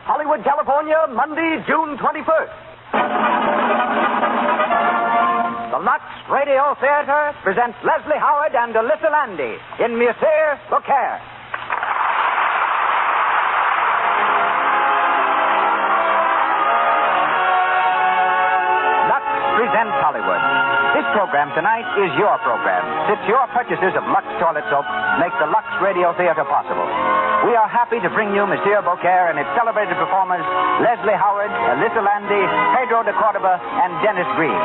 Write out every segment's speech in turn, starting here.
Hollywood, California, Monday, June 21st. The Lux Radio Theater presents Leslie Howard and Elissa Landi in Monsieur Beaucaire. Lux presents Hollywood. This program tonight is your program, since your purchases of Lux toilet soap make the Lux Radio Theater possible. We are happy to bring you Monsieur Beaucaire and its celebrated performers, Leslie Howard, Elissa Landi, Pedro De Cordoba, and Dennis Green.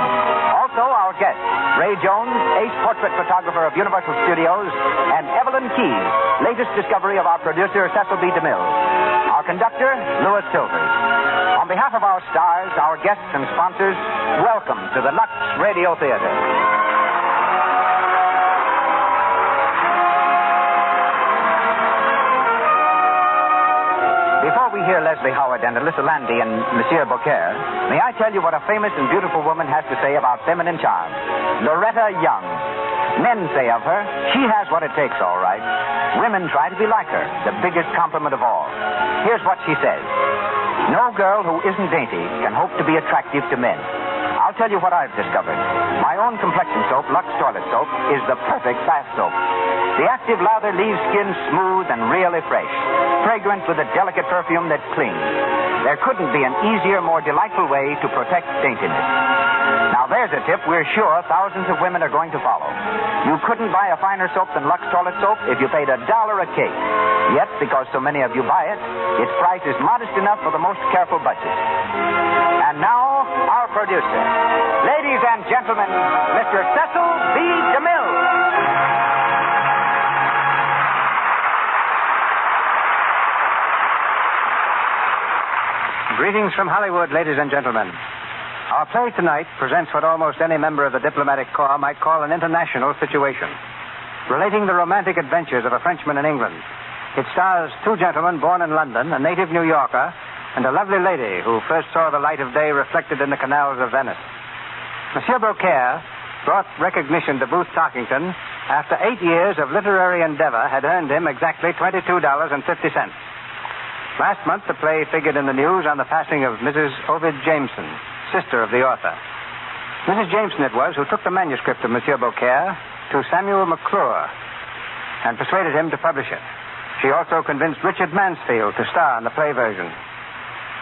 Also, our guests, Ray Jones, ace portrait photographer of Universal Studios, and Evelyn Keyes, latest discovery of our producer, Cecil B. DeMille. Our conductor, Louis Silvers. On behalf of our stars, our guests, and sponsors, welcome to the Lux Radio Theater. Before we hear Leslie Howard and Elissa Landi and Monsieur Beaucaire, may I tell you what a famous and beautiful woman has to say about feminine charm? Loretta Young. Men say of her, she has what it takes, all right. Women try to be like her, the biggest compliment of all. Here's what she says. No girl who isn't dainty can hope to be attractive to men. I'll tell you what I've discovered. My own complexion soap, Lux Toilet Soap, is the perfect bath soap. The active lather leaves skin smooth and really fresh, fragrant with a delicate perfume that clings. There couldn't be an easier, more delightful way to protect daintiness. Now, there's a tip we're sure thousands of women are going to follow. You couldn't buy a finer soap than Lux Toilet Soap if you paid $1 a cake. Yet, because so many of you buy it, its price is modest enough for the most careful budget. And now, our producer. Ladies and gentlemen, Mr. Cecil B. DeMille. Greetings from Hollywood, ladies and gentlemen. Our play tonight presents what almost any member of the diplomatic corps might call an international situation, relating the romantic adventures of a Frenchman in England. It stars two gentlemen born in London, a native New Yorker, and a lovely lady who first saw the light of day reflected in the canals of Venice. Monsieur Beaucaire brought recognition to Booth Tarkington after 8 years of literary endeavor had earned him exactly $22.50. Last month, the play figured in the news on the passing of Mrs. Ovid Jameson, sister of the author. Mrs. Jameson it was who took the manuscript of Monsieur Beaucaire to Samuel McClure and persuaded him to publish it. She also convinced Richard Mansfield to star in the play version.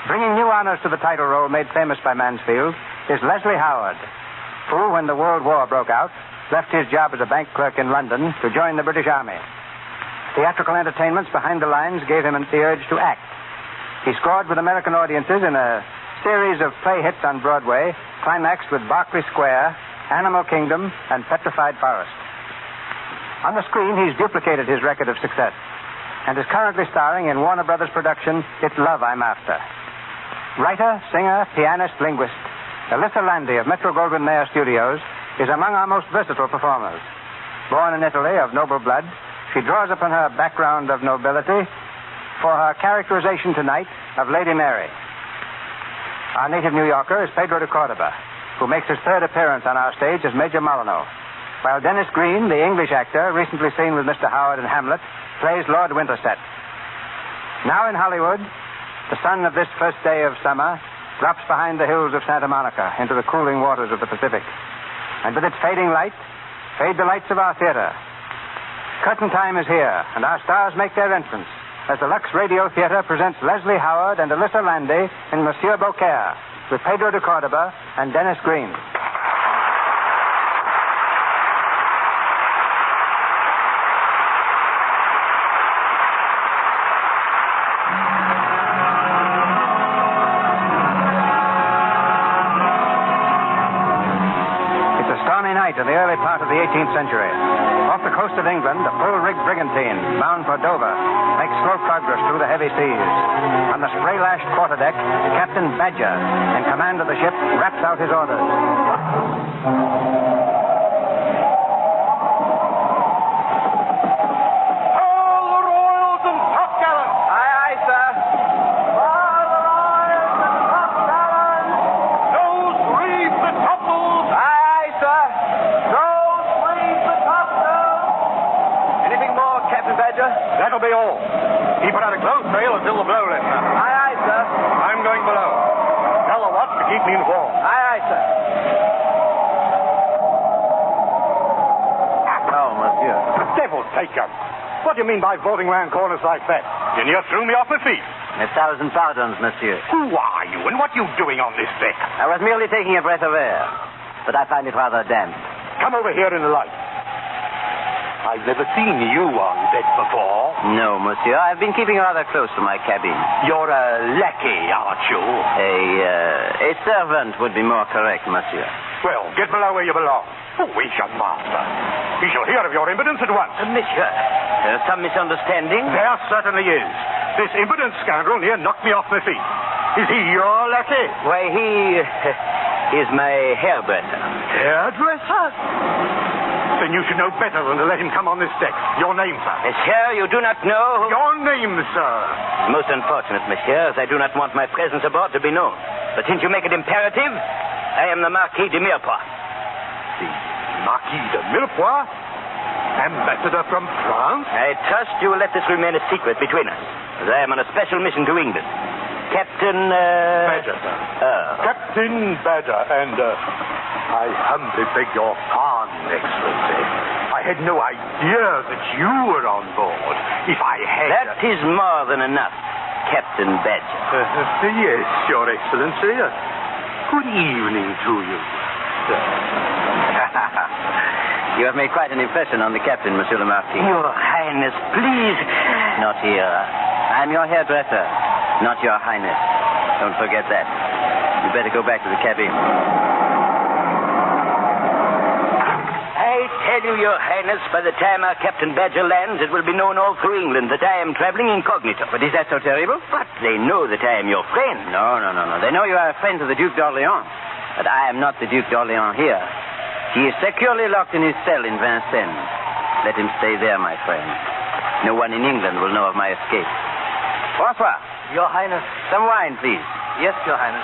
Bringing new honors to the title role made famous by Mansfield is Leslie Howard, who, when the World War broke out, left his job as a bank clerk in London to join the British Army. Theatrical entertainments behind the lines gave him the urge to act. He scored with American audiences in a series of play hits on Broadway, climaxed with Berkeley Square, Animal Kingdom, and Petrified Forest. On the screen, he's duplicated his record of success and is currently starring in Warner Brothers' production, It's Love I'm After. Writer, singer, pianist, linguist, Elissa Landi of Metro-Goldwyn-Mayer Studios is among our most versatile performers. Born in Italy of noble blood, she draws upon her background of nobility for her characterization tonight of Lady Mary. Our native New Yorker is Pedro De Cordoba, who makes his third appearance on our stage as Major Molyneux, while Dennis Green, the English actor, recently seen with Mr. Howard in Hamlet, plays Lord Winterset. Now in Hollywood, the sun of this first day of summer drops behind the hills of Santa Monica into the cooling waters of the Pacific. And with its fading light, fade the lights of our theater. Curtain time is here, and our stars make their entrance as the Lux Radio Theater presents Leslie Howard and Elissa Landi in Monsieur Beaucaire with Pedro De Cordoba and Dennis Green. In the early part of the 18th century. Off the coast of England, a full-rigged brigantine, bound for Dover, makes slow progress through the heavy seas. On the spray-lashed quarterdeck, Captain Badger, in command of the ship, raps out his orders. All the royals and top gallants! Aye, aye, sir. All the royals and top gallants! Nose reef the topsails! Aye, aye, sir. Anything more, Captain Badger? That'll be all. Keep it out of close sail until the blow lets up. Aye, aye, sir. me informed. Aye, sir. Oh, monsieur. Devil's take you. What do you mean by voting round corners like that? You near threw me off my feet. 1,000 pardons, monsieur. Who are you, and what are you doing on this deck? I was merely taking a breath of air, but I find it rather damp. Come over here in the light. I've never seen you on deck before. No, monsieur. I've been keeping rather close to my cabin. You're a lackey, aren't you? A servant would be more correct, monsieur. Well, get below where you belong. Who is your master? He shall hear of your impudence at once. Monsieur, there's some misunderstanding. There certainly is. This impudent scoundrel near knocked me off my feet. Is he your lackey? Why, he is my hairdresser. Hairdresser? Then you should know better than to let him come on this deck. Your name, sir? Monsieur, you do not know... Your name, sir? Most unfortunate, monsieur, as I do not want my presence aboard to be known. But since you make it imperative, I am the Marquis de Mirepoix. The Marquis de Mirepoix? Ambassador from France? I trust you will let this remain a secret between us, as I am on a special mission to England. Captain, Badger, sir. Captain Badger, and, I humbly beg your pardon, Excellency. I had no idea that you were on board. If I had... That is more than enough, Captain Badger. Yes, Your Excellency. Good evening to you, sir. You have made quite an impression on the captain, Monsieur le Marquis. Your Highness, please. Not here. I'm your hairdresser, not your Highness. Don't forget that. You better go back to the cabin. I tell you, Your Highness, by the time our Captain Badger lands, it will be known all through England that I am traveling incognito. But is that so terrible? But they know that I am your friend. No. They know you are a friend of the Duke d'Orléans. But I am not the Duke d'Orléans here. He is securely locked in his cell in Vincennes. Let him stay there, my friend. No one in England will know of my escape. François. Your Highness. Some wine, please. Yes, Your Highness.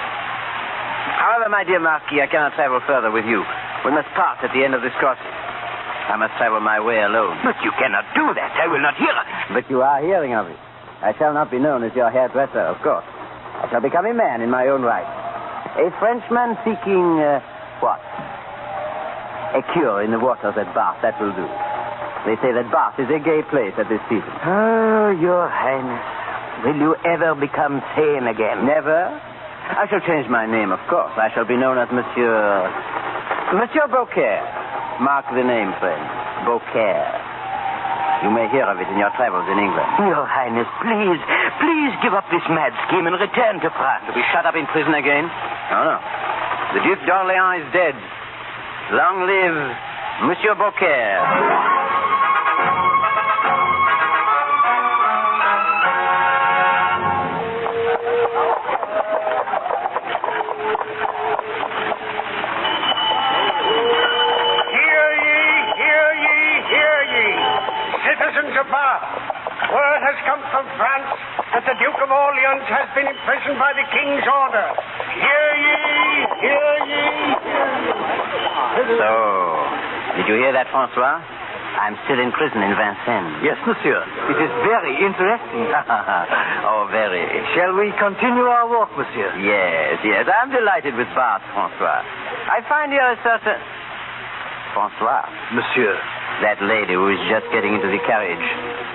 However, my dear Marquis, I cannot travel further with you. We must part at the end of this crossing. I must travel my way alone. But you cannot do that. I will not hear it. But you are hearing of it. I shall not be known as your hairdresser, of course. I shall become a man in my own right. A Frenchman seeking, what? A cure in the waters at Bath. That will do. They say that Bath is a gay place at this season. Oh, Your Highness. Will you ever become sane again? Never. I shall change my name, of course. I shall be known as Monsieur Beaucaire. Mark the name, friend. Beaucaire. You may hear of it in your travels in England. Your Highness, please give up this mad scheme and return to France. To be shut up in prison again? No. The Duke d'Orléans is dead. Long live Monsieur Beaucaire. Citizens of Bath, word has come from France that the Duke of Orleans has been imprisoned by the King's order. Hear ye, hear ye, hear ye. So, did you hear that, Francois? I'm still in prison in Vincennes. Yes, monsieur. It is very interesting. Oh, very. Shall we continue our walk, monsieur? Yes. I'm delighted with Bath, Francois. I find here a certain... Francois. Monsieur. That lady who is just getting into the carriage.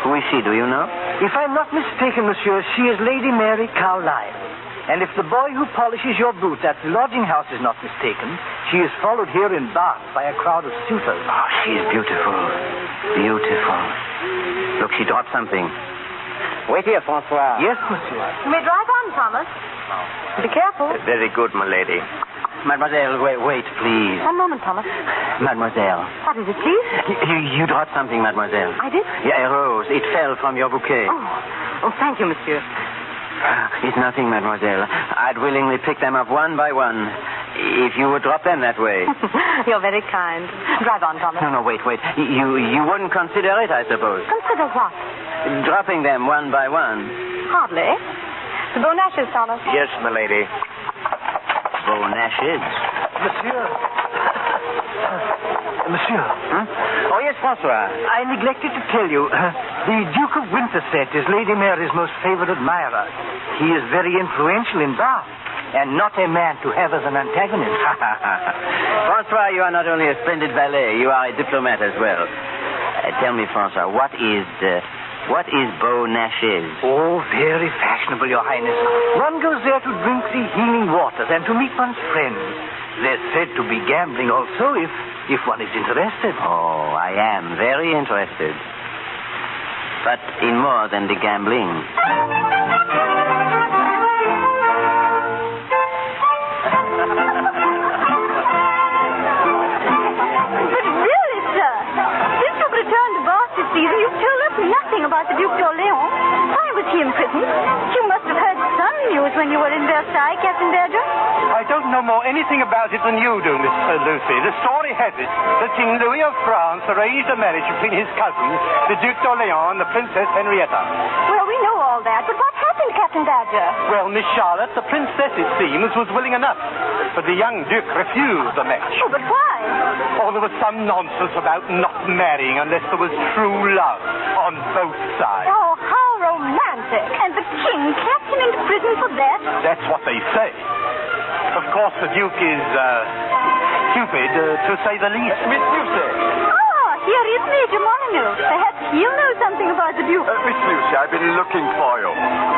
Who is she, do you know? If I'm not mistaken, monsieur, she is Lady Mary Carlisle. And if the boy who polishes your boots at the lodging house is not mistaken, she is followed here in Bath by a crowd of suitors. Oh, she is beautiful. Beautiful. Look, she dropped something. Wait here, Francois. Yes, monsieur. You may drive on, Thomas. Be careful. Very good, my lady. Mademoiselle, wait, please. One moment, Thomas. Mademoiselle. What is it, please? You dropped something, mademoiselle. I did? Yeah, a rose. It fell from your bouquet. Oh, thank you, monsieur. It's nothing, mademoiselle. I'd willingly pick them up one by one if you would drop them that way. You're very kind. Drive on, Thomas. No, wait. You wouldn't consider it, I suppose. Consider what? Dropping them one by one. Hardly. The bon ashes, Thomas. Yes, my lady. Bon ashes. Monsieur. Huh? Oh, yes, Francois. I neglected to tell you, the Duke of Winterset is Lady Mary's most favored admirer. He is very influential in Bath. and not a man to have as an antagonist. Francois, you are not only a splendid valet, you are a diplomat as well. Tell me, Francois, what is Beaucaire? Oh, very fashionable, Your Highness. One goes there to drink the healing waters and to meet one's friends. There's said to be gambling also, if one is interested. Oh, I am very interested. But in more than the gambling. But really, sir, since you've returned to Bath this season, you've told us nothing about the Duc d'Orléans. Why was he imprisoned? You must have heard some news when you were in Versailles, Captain Berger. I don't know more anything about it than you do, Miss Lucy. The story has it that King Louis of France arranged a marriage between his cousin, the Duc d'Orléans, and the Princess Henrietta. Well, we know all that, but what happened, Captain Berger? Well, Miss Charlotte, the princess, it seems, was willing enough. But the young Duke refused the match. Oh, but why? Oh, there was some nonsense about not marrying unless there was true love on both sides. Oh, how romantic. And the king kept him into prison for that? That's what they say. Of course, the Duke is, stupid, to say the least. Miss Lucy. Ah, here is Major Molyneux. Perhaps he'll know something about the Duke. Miss Lucy, I've been looking for you.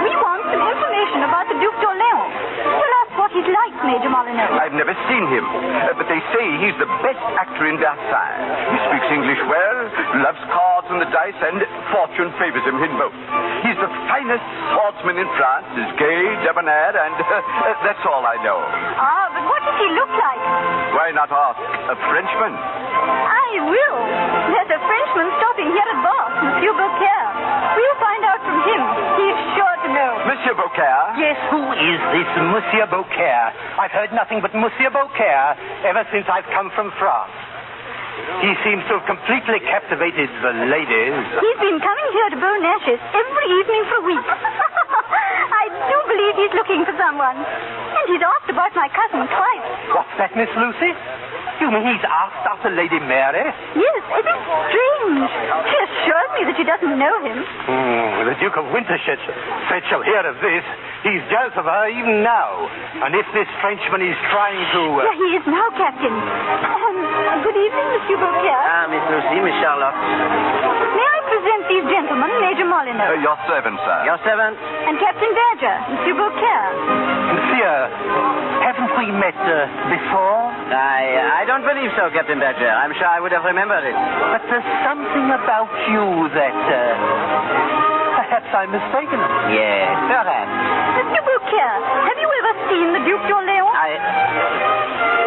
We want some information about the Duc d'Orléans. Tell us what he's like, Major Molyneux. I've never seen him, but they say he's the best actor in Versailles. He speaks English well, loves cards and the dice, and fortune favors him in both. He's the finest swordsman in France, is gay, debonair, and that's all I know. Ah, but what does he look like? Why not ask a Frenchman? I will. There's a Frenchman stopping here at Bath, Monsieur Beaucaire. We'll find out from him. He's sure to know. Monsieur Beaucaire? Yes, who is this Monsieur Beaucaire? I've heard nothing but Monsieur Beaucaire ever since I've come from France. He seems to have completely captivated the ladies. He's been coming here to Beaunash's every evening for a week. I do believe he's looking for someone. And he's asked about my cousin twice. What's that, Miss Lucy? You mean he's asked after Lady Mary? Yes, it is strange. She assures me that she doesn't know him. The Duke of Winterset said she'll hear of this. He's jealous of her even now. And if this Frenchman is trying to... Here he is now, Captain. Good evening, Monsieur Beaucaire. Ah, Miss Lucy, Miss Charlotte. May I present these gentlemen, Major Molyneux? Your servant, sir. Your servant? And Captain Berger, Monsieur Beaucaire. Monsieur, haven't we met before? I don't believe so, Captain Berger. I'm sure I would have remembered it. But there's something about you that... perhaps I'm mistaken. Yes, perhaps. Monsieur Beaucaire, have you ever seen the Duc d'Orléans?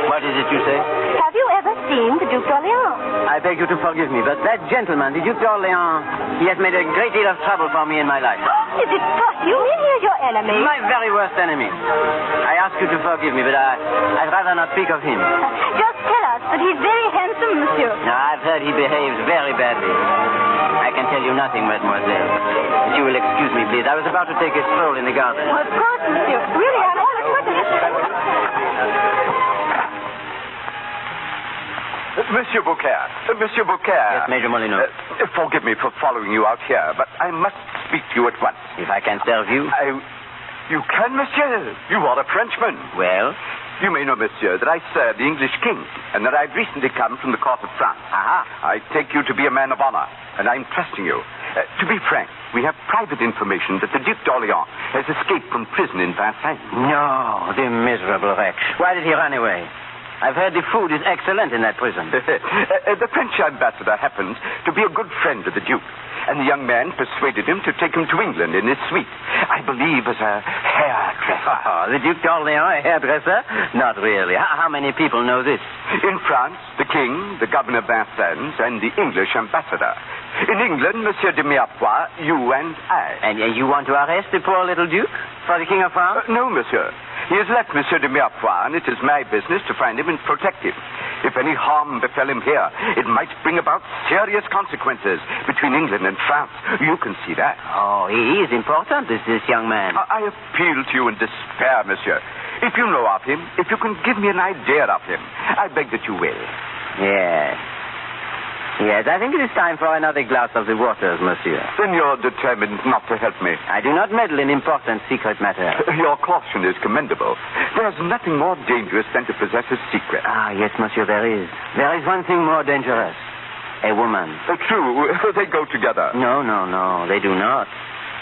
What is it you say? Have you ever seen the Duc d'Orléans? I beg you to forgive me, but that gentleman, the Duc d'Orléans, he has made a great deal of trouble for me in my life. Is it possible? You mean he's your enemy? My very worst enemy. I ask you to forgive me, but I'd rather not speak of him. Just tell us that he's very handsome, monsieur. Now, I've heard he behaves very badly. I can tell you nothing, mademoiselle. If you will excuse me, please. I was about to take a stroll in the garden. Oh, of course, monsieur. Really, I'm all equipment. Monsieur Beaucaire. Monsieur Beaucaire. Yes, Major Molyneux. Forgive me for following you out here, but I must speak to you at once. If I can serve you. You can, monsieur. You are a Frenchman. Well? You may know, monsieur, that I serve the English king, and that I've recently come from the court of France. Aha. I take you to be a man of honor, and I'm trusting you. To be frank, we have private information that the Duc d'Orléans has escaped from prison in Versailles. No, the miserable wretch. Why did he run away? I've heard the food is excellent in that prison. The French ambassador happens to be a good friend of the Duke, and the young man persuaded him to take him to England in his suite. I believe as a hairdresser. Oh, the Duc d'Orléans, a hairdresser? Not really. How many people know this? In France, the king, the governor of Vincennes, and the English ambassador. In England, Monsieur de Mirepoix, you and I. And you want to arrest the poor little Duke for the King of France? No, monsieur. He has left Monsieur de Mirepoix, and it is my business to find him and protect him. If any harm befell him here, it might bring about serious consequences between England and France. You can see that. Oh, he is important, this young man. I appeal to you in despair, monsieur. If you know of him, if you can give me an idea of him, I beg that you will. Yes. Yes, I think it is time for another glass of the waters, monsieur. Then you're determined not to help me. I do not meddle in important secret matters. Your caution is commendable. There's nothing more dangerous than to possess a secret. Ah, yes, monsieur, there is. There is one thing more dangerous. A woman. True. They go together. No, they do not.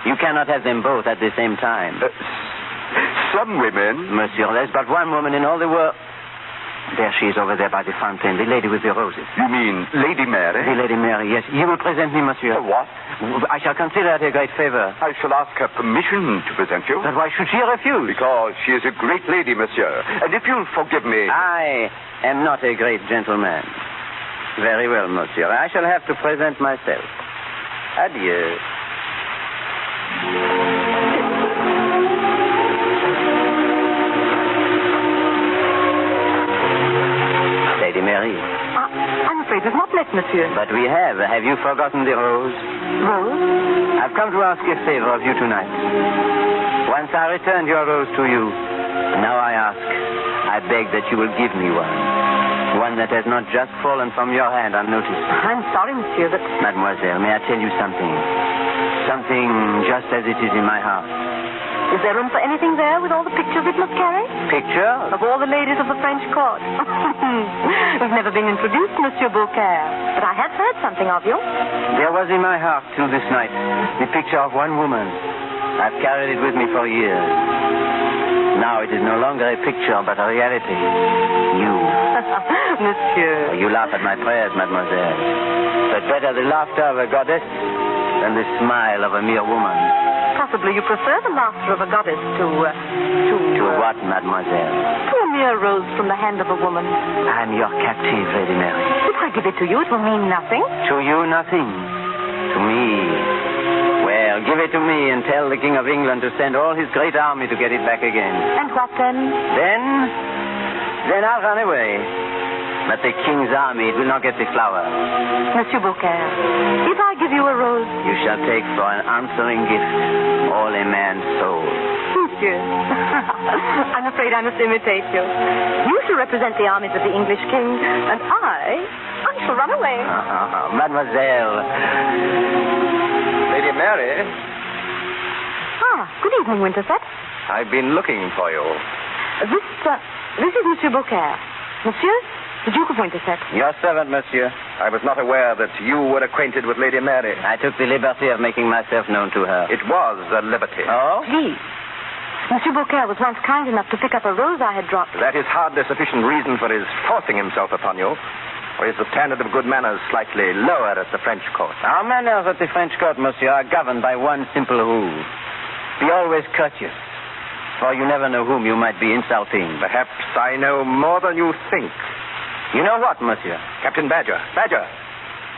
You cannot have them both at the same time. Some women... Monsieur, there's but one woman in all the world... There she is over there by the fountain, the lady with the roses. You mean Lady Mary? The Lady Mary, yes. You will present me, monsieur. What? I shall consider it a great favor. I shall ask her permission to present you. But why should she refuse? Because she is a great lady, monsieur. And if you'll forgive me... I am not a great gentleman. Very well, monsieur. I shall have to present myself. Adieu. Lady Mary. I'm afraid we've not met, monsieur. But we have. Have you forgotten the rose? Rose? I've come to ask a favor of you tonight. Once I returned your rose to you. Now I beg that you will give me one. One that has not just fallen from your hand unnoticed. I'm sorry, monsieur, but... Mademoiselle, may I tell you something? Something just as it is in my heart. Is there room for anything there with all the pictures it must carry? Pictures? Of all the ladies of the French court. We've never been introduced, Monsieur Beaucaire. But I have heard something of you. There was in my heart till this night the picture of one woman. I've carried it with me for years. Now it is no longer a picture, but a reality. You. Monsieur. You laugh at my prayers, mademoiselle. But better the laughter of a goddess than the smile of a mere woman. Possibly you prefer the laughter of a goddess to what, mademoiselle? To a mere rose from the hand of a woman. I'm your captive, Lady Mary. If I give it to you, it will mean nothing. To you, nothing. To me... Well, give it to me and tell the King of England to send all his great army to get it back again. And what then? Then I'll run away. But the King's army, it will not get the flower. Monsieur Beaucaire, if I give you a rose... You shall take for an answering gift all a man's soul. Monsieur, I'm afraid I must imitate you. You shall represent the armies of the English king, and I shall run away. Mademoiselle. Lady Mary. Good evening, Winterset. I've been looking for you. This is Monsieur Beaucaire. Monsieur, the Duke of Winterset. Your servant, monsieur. I was not aware that you were acquainted with Lady Mary. I took the liberty of making myself known to her. It was a liberty. Oh? Please. Monsieur Beaucaire was once kind enough to pick up a rose I had dropped. That is hardly sufficient reason for his forcing himself upon you. Or is the standard of good manners slightly lower at the French court? Our manners at the French court, monsieur, are governed by one simple rule. Be always courteous, for you never know whom you might be insulting. Perhaps I know more than you think. You know what, monsieur? Captain Badger. Badger.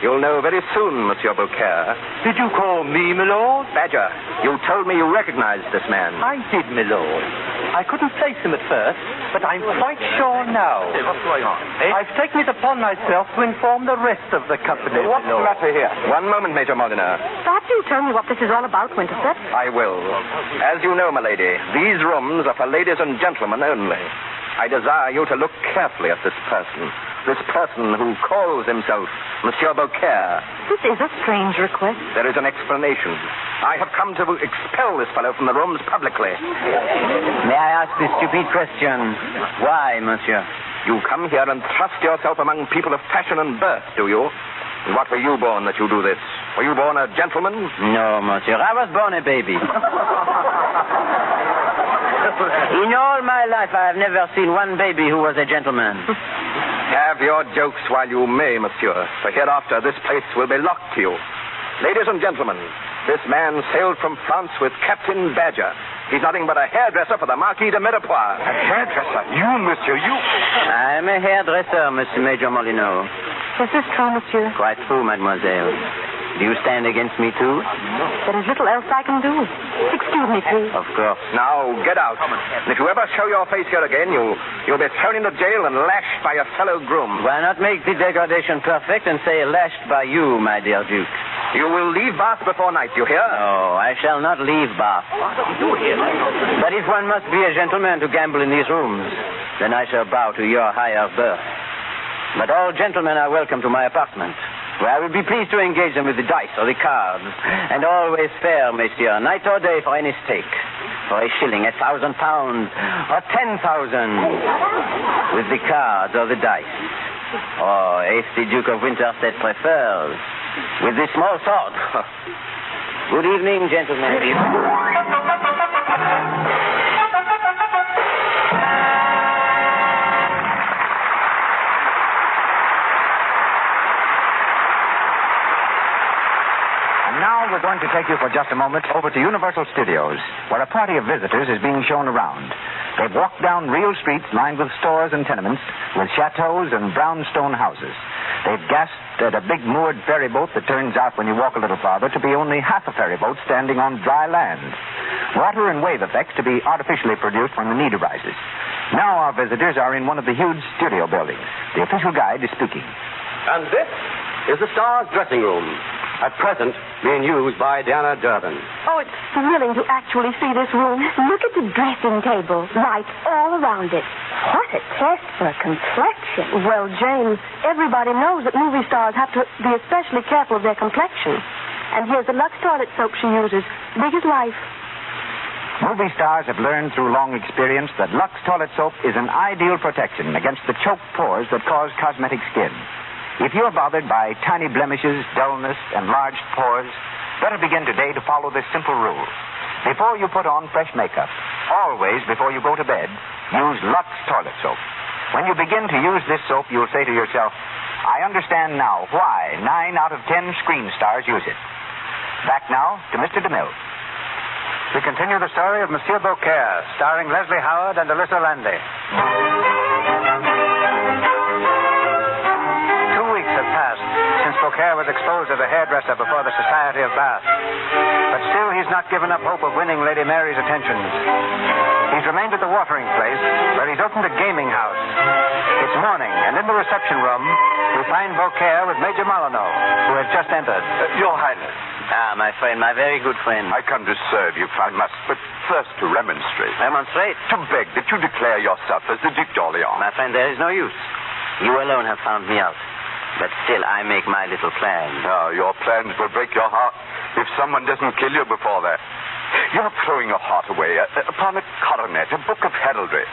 You'll know very soon, Monsieur Beaucaire. Did you call me, my lord? Badger, you told me you recognized this man. I did, my lord. I couldn't place him at first, but I'm quite sure now. What's going on? I've taken it upon myself to inform the rest of the company. What's the matter here? One moment, Major Molyneux. Perhaps you'll tell me what this is all about, Winterset. I will. As you know, my lady, these rooms are for ladies and gentlemen only. I desire you to look carefully at this person. This person who calls himself Monsieur Beaucaire. This is a strange request. There is an explanation. I have come to expel this fellow from the rooms publicly. May I ask the stupid question? Why, monsieur? You come here and thrust yourself among people of fashion and birth, do you? And what were you born that you do this? Were you born a gentleman? No, monsieur. I was born a baby. In all my life, I have never seen one baby who was a gentleman. Have your jokes while you may, monsieur, for hereafter this place will be locked to you. Ladies and gentlemen, this man sailed from France with Captain Badger. He's nothing but a hairdresser for the Marquis de Mirepoix. A hairdresser? You, monsieur, you? I'm a hairdresser, Monsieur Major Molyneux. Is this true, monsieur? Quite true, mademoiselle. Do you stand against me, too? There is little else I can do. Excuse me, please. Of course. Now, get out. And if you ever show your face here again, you'll be thrown into jail and lashed by a fellow groom. Why not make the degradation perfect and say lashed by you, my dear Duke? You will leave Bath before night, you hear? No, I shall not leave Bath. But if one must be a gentleman to gamble in these rooms, then I shall bow to your higher birth. But all gentlemen are welcome to my apartment. where I will be pleased to engage them with the dice or the cards. And always fair, monsieur, night or day for any stake. For a shilling, 1,000 pounds, or 10,000, with the cards or the dice. Or, if the Duke of Winterset prefers, with the small sword. Good evening, gentlemen. Now we're going to take you for just a moment over to Universal Studios, where a party of visitors is being shown around. They've walked down real streets lined with stores and tenements, with chateaus and brownstone houses. They've gasped at a big moored ferry boat that turns out, when you walk a little farther, to be only half a ferry boat standing on dry land. Water and wave effects to be artificially produced when the need arises. Now our visitors are in one of the huge studio buildings. The official guide is speaking. And this is the star's dressing room. At present, being used by Diana Durbin. Oh, it's thrilling to actually see this room. Look at the dressing table. Lights all around it. What a test for complexion. Well, James, everybody knows that movie stars have to be especially careful of their complexion. And here's the Lux toilet soap she uses. Big as life. Movie stars have learned through long experience that Lux toilet soap is an ideal protection against the choked pores that cause cosmetic skin. If you're bothered by tiny blemishes, dullness, enlarged pores, better begin today to follow this simple rule. Before you put on fresh makeup, always before you go to bed, use Lux toilet soap. When you begin to use this soap, you'll say to yourself, I understand now why 9 out of 10 screen stars use it. Back now to Mr. DeMille. We continue the story of Monsieur Beaucaire, starring Leslie Howard and Elissa Landi. 2 weeks have passed since Beaucaire was exposed as a hairdresser before the Society of Bath. But still he's not given up hope of winning Lady Mary's attentions. He's remained at the watering place, where he's opened a gaming house. It's morning, and in the reception room, we find Beaucaire with Major Molyneux, who has just entered. Your Highness. Ah, my friend, my very good friend. I come to serve you, if I must, but first to remonstrate. Remonstrate? To beg that you declare yourself as the Duc d'Orléans. My friend, there is no use. You alone have found me out. But still, I make my little plans. Ah, your plans will break your heart if someone doesn't kill you before that. You're throwing your heart away upon a coronet, a book of heraldry.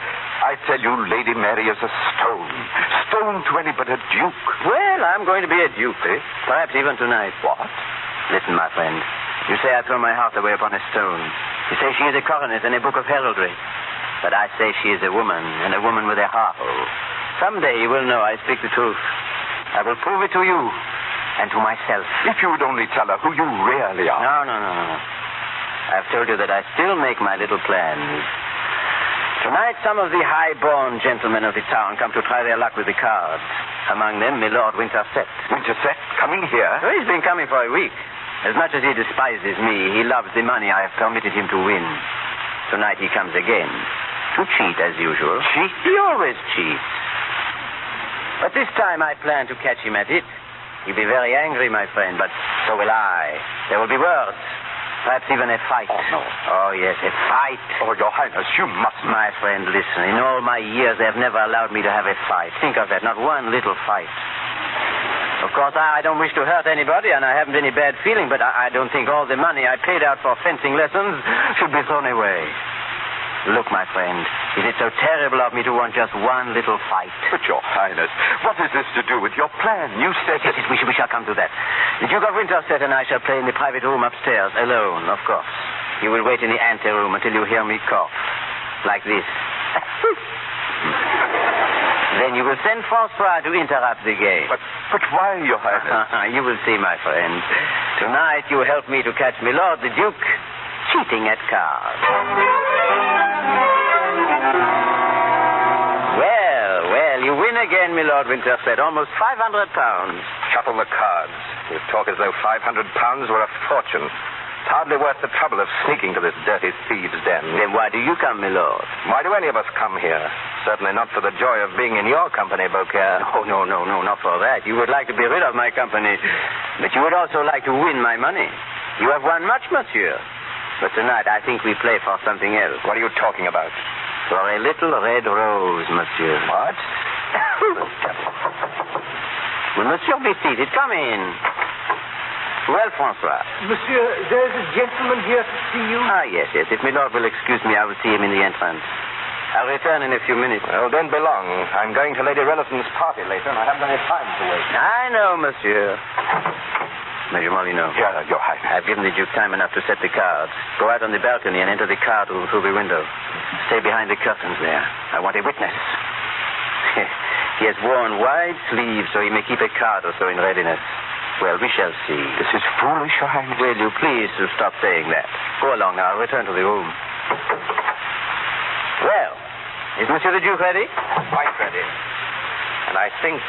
I tell you, Lady Mary is a stone. Stone to any but a duke. Well, I'm going to be a duke, eh? Perhaps even tonight. What? Listen, my friend. You say I throw my heart away upon a stone. You say she is a coronet and a book of heraldry. But I say she is a woman, and a woman with a heart. Someday you will know I speak the truth. I will prove it to you and to myself. If you would only tell her who you really are. No. I've told you that I still make my little plans. Tonight, some of the high-born gentlemen of the town come to try their luck with the cards. Among them, Milord Winterset. Winterset? Coming here? Oh, he's been coming for a week. As much as he despises me, he loves the money I have permitted him to win. Tonight he comes again. To cheat, as usual. Cheat? He always cheats. But this time I plan to catch him at it. He'll be very angry, my friend, but so will I. There will be words. Perhaps even a fight. Oh, no. Oh, yes, a fight. Oh, Your Highness, you must... My friend, listen. In all my years, they have never allowed me to have a fight. Think of that. Not one little fight. Of course, I don't wish to hurt anybody, and I haven't any bad feeling, but I don't think all the money I paid out for fencing lessons should be thrown away. Look, my friend, is it so terrible of me to want just one little fight? But, Your Highness, what has this to do with your plan? You said... Yes, we shall come to that. The Duke of Winterset and I shall play in the private room upstairs, alone, of course. You will wait in the anteroom until you hear me cough. Like this. Then you will send François to interrupt the game. But why, Your Highness? You will see, my friend. Tonight you help me to catch Milord the Duke cheating at cards. Well, you win again, Milord Winterset. Almost £500. Shuffle the cards. You talk as though £500 were a fortune. It's hardly worth the trouble of sneaking to this dirty thieves' den. Then why do you come, Milord? Why do any of us come here? Certainly not for the joy of being in your company, Beaucaire. Oh, no, not for that. You would like to be rid of my company, but you would also like to win my money. You have won much, monsieur. But tonight, I think we play for something else. What are you talking about? For a little red rose, monsieur. What? Will Monsieur be seated? Come in. Well, Francois. Monsieur, there's a gentleman here to see you. Ah, yes. If Milord will excuse me, I will see him in the entrance. I'll return in a few minutes. Well, don't be long. I'm going to Lady Rellison's party later, and I haven't any time to waste. I know, Monsieur. Major Molyneux. Yeah, Your Highness. I've given the Duke time enough to set the cards. Go out on the balcony and enter the card room through the window. Stay behind the curtains there. I want a witness. He has worn wide sleeves so he may keep a card or so in readiness. Well, we shall see. This is foolish, Your Highness. Will you please stop saying that? Go along now. I'll return to the room. Well, is Monsieur the Duke ready? Quite ready. And I think,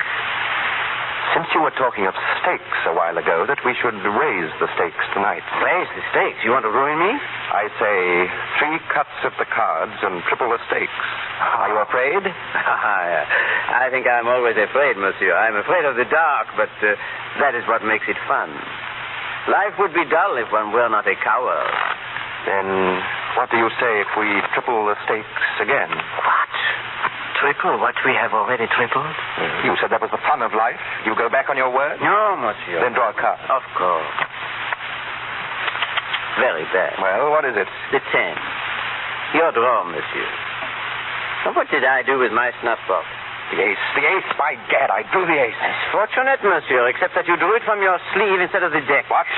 since you were talking of stakes a while ago, that we should raise the stakes tonight. Raise the stakes? You want to ruin me? I say 3 cuts of the cards and triple the stakes. Are you afraid? I think I'm always afraid, Monsieur. I'm afraid of the dark, but that is what makes it fun. Life would be dull if one were not a coward. Then what do you say if we triple the stakes again? What? Triple what we have already tripled? You said that was the fun of life. You go back on your word? No, Monsieur. Then draw a card. Of course. Very bad. Well, what is it? The 10. Your draw, Monsieur. What did I do with my snuff box? The ace. The ace, by gad, I drew the ace. That's fortunate, Monsieur, except that you drew it from your sleeve instead of the deck. What?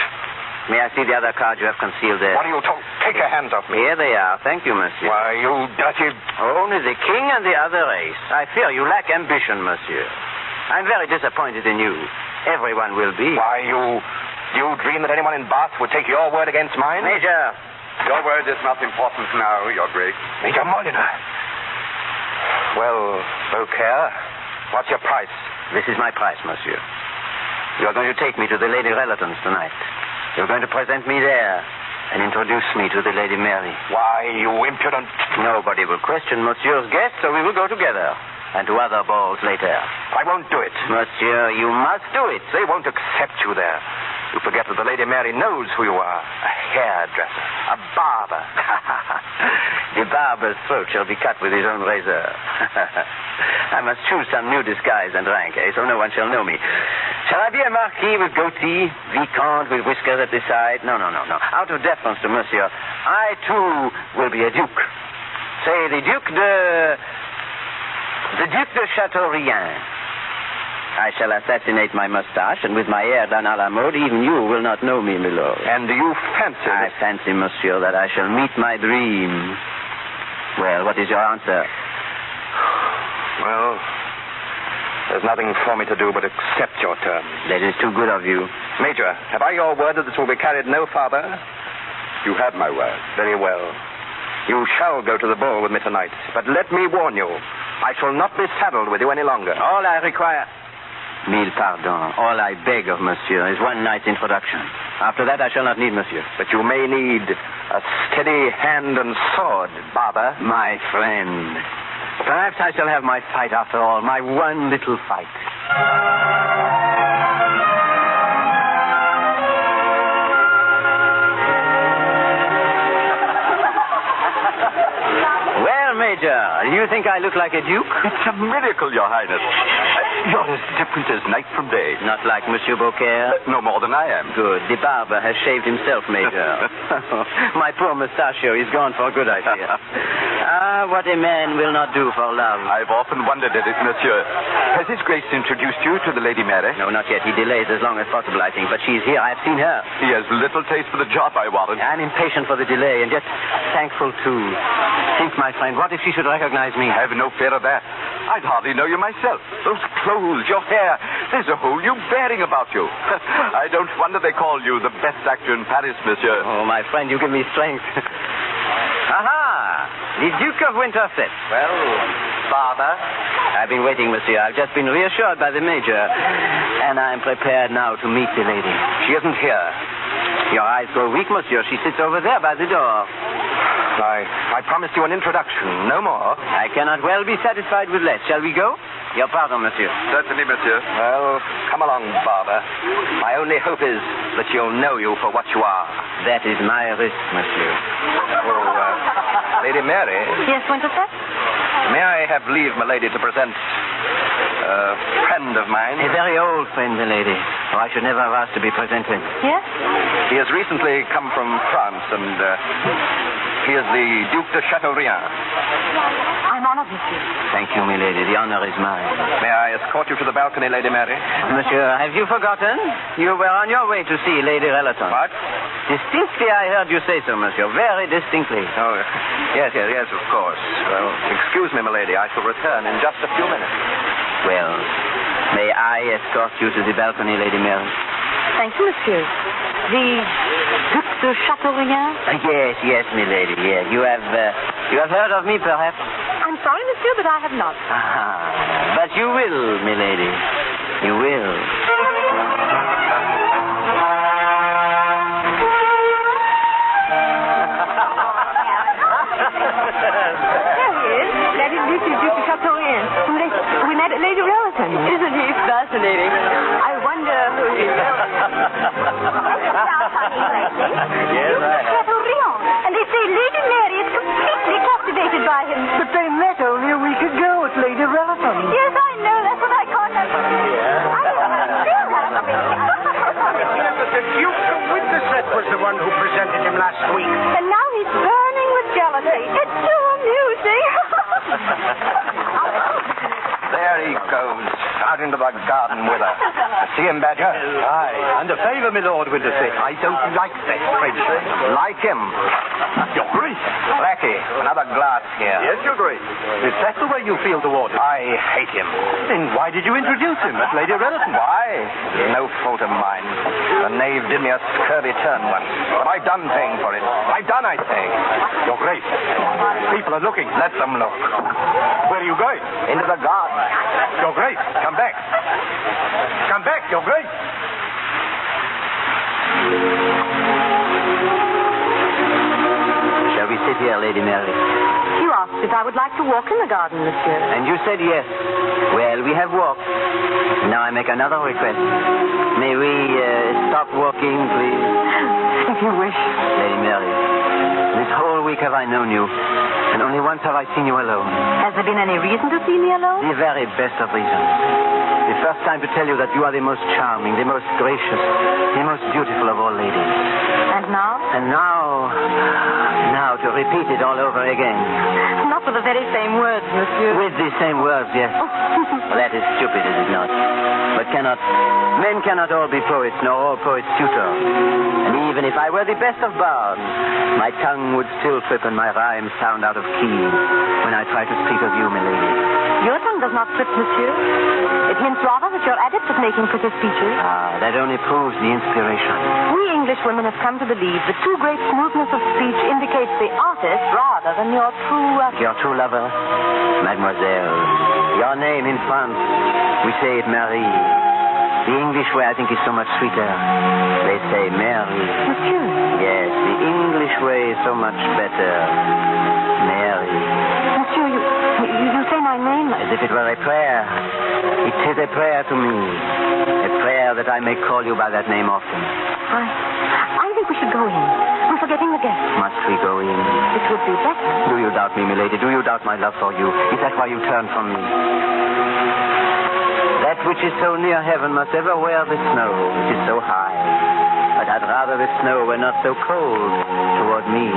May I see the other cards you have concealed there? What are you talking? Take your hands off me. Here they are. Thank you, Monsieur. Why, you dirty... Only the king and the other ace. I fear you lack ambition, Monsieur. I'm very disappointed in you. Everyone will be. Why, you dream that anyone in Bath would take your word against mine? Major. Your word is not important now, Your Grace. Major Molyneux. Well, Beaucaire, what's your price? This is my price, Monsieur. You are going to take me to the Lady Rellison's tonight. You're going to present me there and introduce me to the Lady Mary. Why, you impudent... Nobody will question Monsieur's guest, so we will go together. And to other balls later. I won't do it. Monsieur, you must do it. They won't accept you there. You forget that the Lady Mary knows who you are. A hairdresser. A barber. The barber's throat shall be cut with his own razor. I must choose some new disguise and rank, so no one shall know me. Shall I be a marquis with goatee, vicomte with whiskers at the side? No. Out of deference to Monsieur, I, too, will be a duke. Say, the Duke de Chateaubriand. I shall assassinate my mustache, and with my hair done à la mode, even you will not know me, milord. And do you fancy... I fancy, Monsieur, that I shall meet my dream. Well, what is your answer? Well, there's nothing for me to do but accept your terms. That is too good of you. Major, have I your word that this will be carried no farther? You have my word. Very well. You shall go to the ball with me tonight. But let me warn you, I shall not be saddled with you any longer. All I require... Mille pardons. All I beg of Monsieur is one night's introduction. After that, I shall not need Monsieur. But you may need a steady hand and sword, barber. My friend. Perhaps I shall have my fight after all. My one little fight. Well, Major, do you think I look like a duke? It's a miracle, Your Highness. You're as different as night from day. Not like Monsieur Beaucaire? No more than I am. Good. The barber has shaved himself, Major. My poor mustachio is gone for good, I fear. What a man will not do for love. I've often wondered at it, Monsieur. Has His Grace introduced you to the Lady Mary? No, not yet. He delays as long as possible, I think. But she's here. I've seen her. He has little taste for the job, I warrant. I'm impatient for the delay, and yet thankful, too. Think, my friend, what if she should recognize me? Have no fear of that. I'd hardly know you myself. Those clothes, your hair, there's a whole new bearing about you. I don't wonder they call you the best actor in Paris, Monsieur. Oh, my friend, you give me strength. Aha! The Duke of Winterset. Well, barber. I've been waiting, Monsieur. I've just been reassured by the Major. And I'm prepared now to meet the lady. She isn't here. Your eyes grow weak, Monsieur. She sits over there by the door. I promised you an introduction, no more. I cannot well be satisfied with less. Shall we go? Your pardon, Monsieur. Certainly, Monsieur. Well, come along, barber. My only hope is that you'll know you for what you are. That is my risk, Monsieur. Oh, Lady Mary. Yes, Winterset? May I I have leave, milady, to present a friend of mine. A very old friend, milady. Oh, I should never have asked to be presented. Yes? He has recently come from France, and he is the Duke de Chateaubriand. I'm honored, monsieur. Thank you, milady. The honor is mine. May I escort you to the balcony, Lady Mary? Monsieur, have you forgotten? You were on your way to see Lady Relaton. What? Distinctly, I heard you say so, monsieur. Very distinctly. Oh, yes, of course. Well, excuse me, milady. I shall return in just a few minutes. Well, may I escort you to the balcony, Lady Mary? Thank you, monsieur. The Duc de Chateaubriand? Yes, milady. Yes. You have heard of me, perhaps? I'm sorry, monsieur, but I have not. But you will, milady. You will. There he is. That is Duc de Chateaubriand. We met at Lady Relaton. Isn't he fascinating? I wonder who he is. Yes, I have. Chateaubriand. And they say Lady Mary is completely captivated by him. But they met only a week ago at Lady Relaton. Yes, I know. That's what I call her. But the Duke of Winterset was the one who presented him last week. And now he's burning with jealousy. It's so amusing. There he goes, out into the garden with her. See him, Badger? Aye, and a favour, my Lord Winterset. I don't like that Frenchman. Like him. Your Grace. Blackie, another glass here. Yes, Your Grace. Is that the way you feel toward him? I hate him. Then why did you introduce him at Lady Relaton? Why? No fault of mine. The knave did me a scurvy turn once. But I've done paying for it. I've done, I say. Your Grace, people are looking. Let them look. Where are you going? Into the garden. Your Grace, come back. Come back, Your Grace. Shall we sit here, Lady Mary? You asked if I would like to walk in the garden, monsieur. And you said yes. Well, we have walked. Now I make another request. May we stop walking, please? If you wish. Lady Mary, this whole week have I known you, and only once have I seen you alone. Has there been any reason to see me alone? The very best of reasons. The first time to tell you that you are the most charming, the most gracious, the most beautiful of all ladies. And now? And now to repeat it all over again. Not with the very same words, monsieur. With the same words, yes. Well, that is stupid, is it not? But men cannot all be poets, nor all poets tutor. And even if I were the best of bards, my tongue would still trip and my rhymes sound out of key when I try to speak of you, milady. Your tongue does not trip, monsieur. It hints rather that you're adept at making pretty speeches. That only proves the inspiration. We English women have come to believe that too great smoothness of speech indicates the artist rather than your true... Your true lover? Mademoiselle, your name in France, we say it Marie. The English way, I think, is so much sweeter. They say Mary. Monsieur? Yes, the English way is so much better. Mary. Monsieur, you say my name... As if it were a prayer. It is a prayer to me. A prayer that I may call you by that name often. I think we should go in. We're forgetting the guests. Must we go in? It would be better. Do you doubt me, milady? Do you doubt my love for you? Is that why you turn from me? That which is so near heaven must ever wear the snow, which is so high. But I'd rather the snow were not so cold toward me.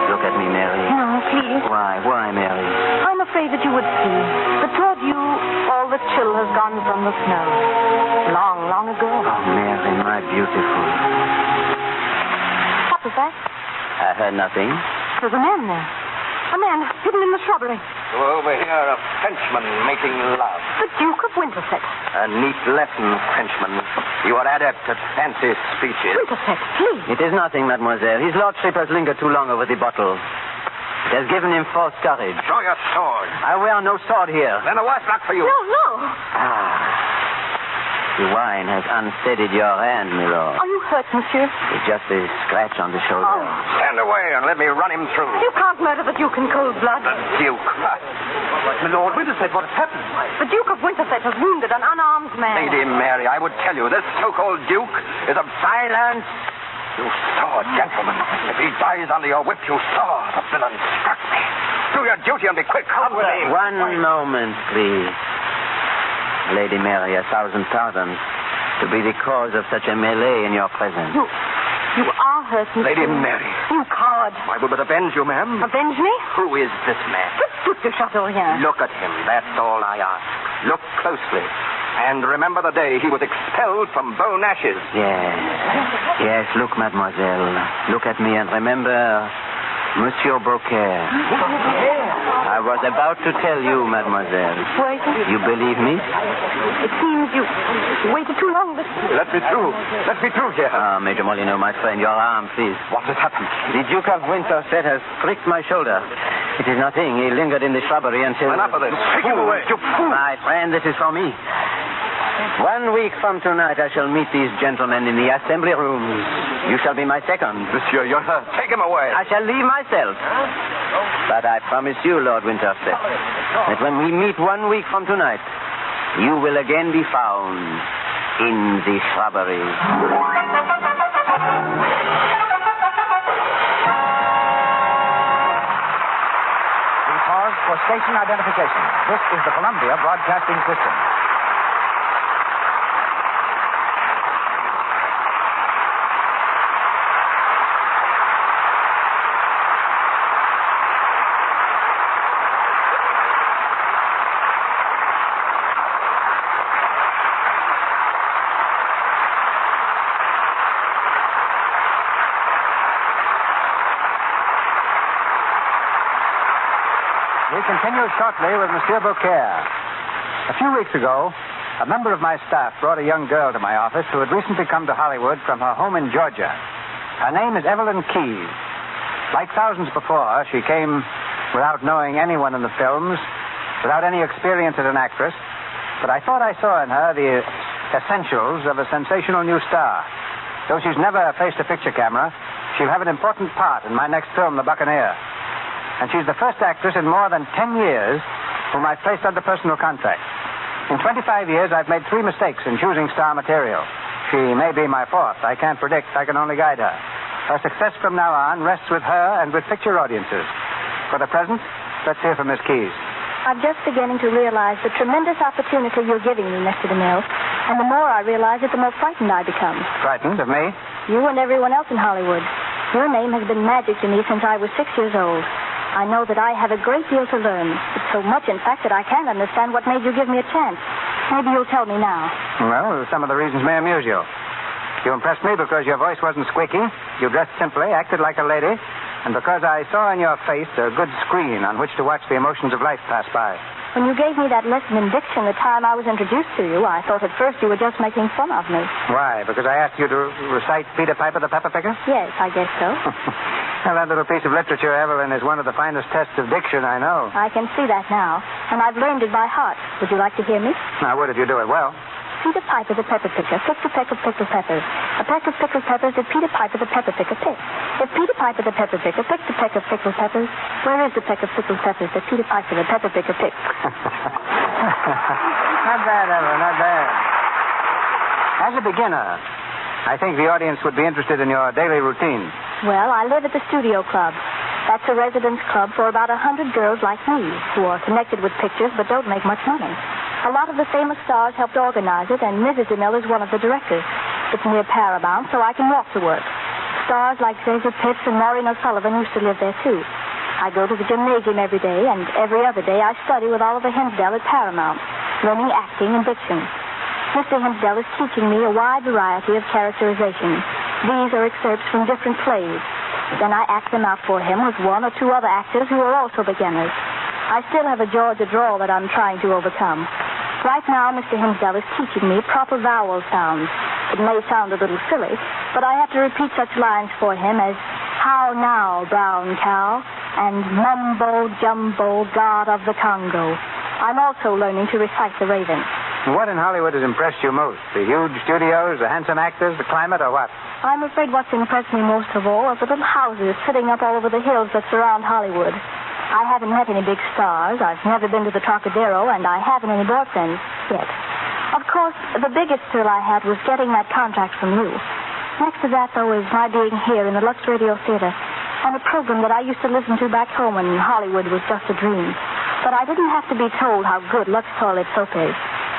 Look at me, Mary. No, please. Why, Mary? I'm afraid that you would see. But toward you, all the chill has gone from the snow. Long, long ago. Oh, Mary, my beautiful. What was that? I heard nothing. There's a man there. A man hidden in the shrubbery. Over here, a Frenchman making love. The Duke of Winterset. A neat lesson, Frenchman. You are adept at fancy speeches. Winterset, please. It is nothing, mademoiselle. His lordship has lingered too long over the bottle. It has given him false courage. Draw your sword. I wear no sword here. Then a worse luck for you. No. The wine has unsteadied your hand, my lord. Are you hurt, monsieur? It's just a scratch on the shoulder. Oh. Stand away and let me run him through. You can't murder the Duke in cold blood. The Duke. My Lord Winterset, what has happened? The Duke of Winterset has wounded an unarmed man. Lady Mary, I would tell you, this so-called Duke is of... Silence! You saw, gentlemen. If he dies under your whip, you saw the villain struck me. Do your duty and be quick. Come with me. One moment, please. Lady Mary, 1,000 pardons to be the cause of such a melee in your presence. You are hurt, Monsieur. Lady Mary. You coward. I will but avenge you, ma'am. Avenge me? Who is this man? Tout de Chateaubriand. Look at him. That's all I ask. Look closely. And remember the day he was expelled from Bone Ashes. Yes, look, mademoiselle. Look at me and remember Monsieur Beaucaire. I was about to tell you, mademoiselle. Wait. You believe me? It seems you waited too long. Let me through. Let me through here. Major Molyneux, my friend, your arm, please. What has happened? The Duke of Winterset has pricked my shoulder. It is nothing. He lingered in the shrubbery until... Enough of this. Take him away. You fool. My friend, this is for me. 1 week from tonight, I shall meet these gentlemen in the assembly rooms. You shall be my second. Monsieur, you're hurt. Take him away. I shall leave myself. But I promise you, Lord Winterset, that when we meet 1 week from tonight, you will again be found in the shrubbery. We pause for station identification. This is the Columbia Broadcasting System. We continue shortly with Monsieur Beaucaire. A few weeks ago, a member of my staff brought a young girl to my office who had recently come to Hollywood from her home in Georgia. Her name is Evelyn Keyes. Like thousands before her, she came without knowing anyone in the films, without any experience as an actress, but I thought I saw in her the essentials of a sensational new star. Though she's never faced a picture camera, she'll have an important part in my next film, The Buccaneer. And she's the first actress in more than 10 years whom I've placed under personal contract. In 25 years, I've made 3 mistakes in choosing star material. She may be my fourth. I can't predict. I can only guide her. Her success from now on rests with her and with picture audiences. For the present, let's hear from Miss Keyes. I'm just beginning to realize the tremendous opportunity you're giving me, Mr. DeMille. And the more I realize it, the more frightened I become. Frightened of me? You and everyone else in Hollywood. Your name has been magic to me since I was 6 years old. I know that I have a great deal to learn. It's so much, in fact, that I can't understand what made you give me a chance. Maybe you'll tell me now. Well, some of the reasons may amuse you. You impressed me because your voice wasn't squeaky, you dressed simply, acted like a lady, and because I saw in your face a good screen on which to watch the emotions of life pass by. When you gave me that lesson in diction the time I was introduced to you, I thought at first you were just making fun of me. Why? Because I asked you to recite Peter Piper the Pepper Picker? Yes, I guess so. Well, that little piece of literature, Evelyn, is one of the finest tests of diction I know. I can see that now, and I've learned it by heart. Would you like to hear me? I would if you do it well. Peter Piper the Pepper Picker picked a peck of pickled peppers. A peck of pickled peppers did Peter Piper the Pepper Picker pick. If Peter Piper the Pepper Picker picked a peck of pickled peppers, where is the peck of pickled peppers that Peter Piper the Pepper Picker picked? Not bad, Evelyn, not bad. As a beginner, I think the audience would be interested in your daily routine. Well, I live at the Studio Club. That's a residence club for about 100 girls like me who are connected with pictures but don't make much money. A lot of the famous stars helped organize it, and Mrs. DeMille is one of the directors. It's near Paramount, so I can walk to work. Stars like Zazie Pitts and Maureen O'Sullivan used to live there, too. I go to the gymnasium every day, and every other day I study with Oliver Hinsdale at Paramount, learning acting and diction. Mr. Hinsdale is teaching me a wide variety of characterizations. These are excerpts from different plays. Then I act them out for him with 1 or 2 other actors who are also beginners. I still have a Georgia drawl that I'm trying to overcome. Right now, Mr. Hinsdale is teaching me proper vowel sounds. It may sound a little silly, but I have to repeat such lines for him as, "How now, brown cow?" and "Mumbo jumbo, god of the Congo." I'm also learning to recite the Raven. What in Hollywood has impressed you most? The huge studios, the handsome actors, the climate, or what? I'm afraid what's impressed me most of all are the little houses sitting up all over the hills that surround Hollywood. I haven't met any big stars. I've never been to the Trocadero, and I haven't any boyfriends yet. Of course, the biggest thrill I had was getting that contract from you. Next to that, though, is my being here in the Lux Radio Theater on a program that I used to listen to back home when Hollywood was just a dream. But I didn't have to be told how good Lux Toilet Soap is.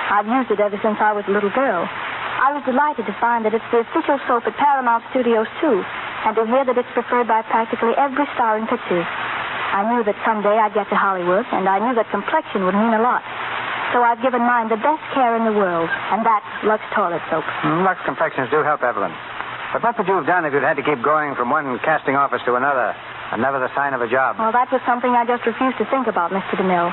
I've used it ever since I was a little girl. I was delighted to find that it's the official soap at Paramount Studios, too, and to hear that it's preferred by practically every star in pictures. I knew that someday I'd get to Hollywood, and I knew that complexion would mean a lot. So I've given mine the best care in the world, and that's Lux Toilet Soap. Lux complexions do help, Evelyn. But what would you have done if you'd had to keep going from one casting office to another, and never the sign of a job? Well, that was something I just refused to think about, Mr. DeMille.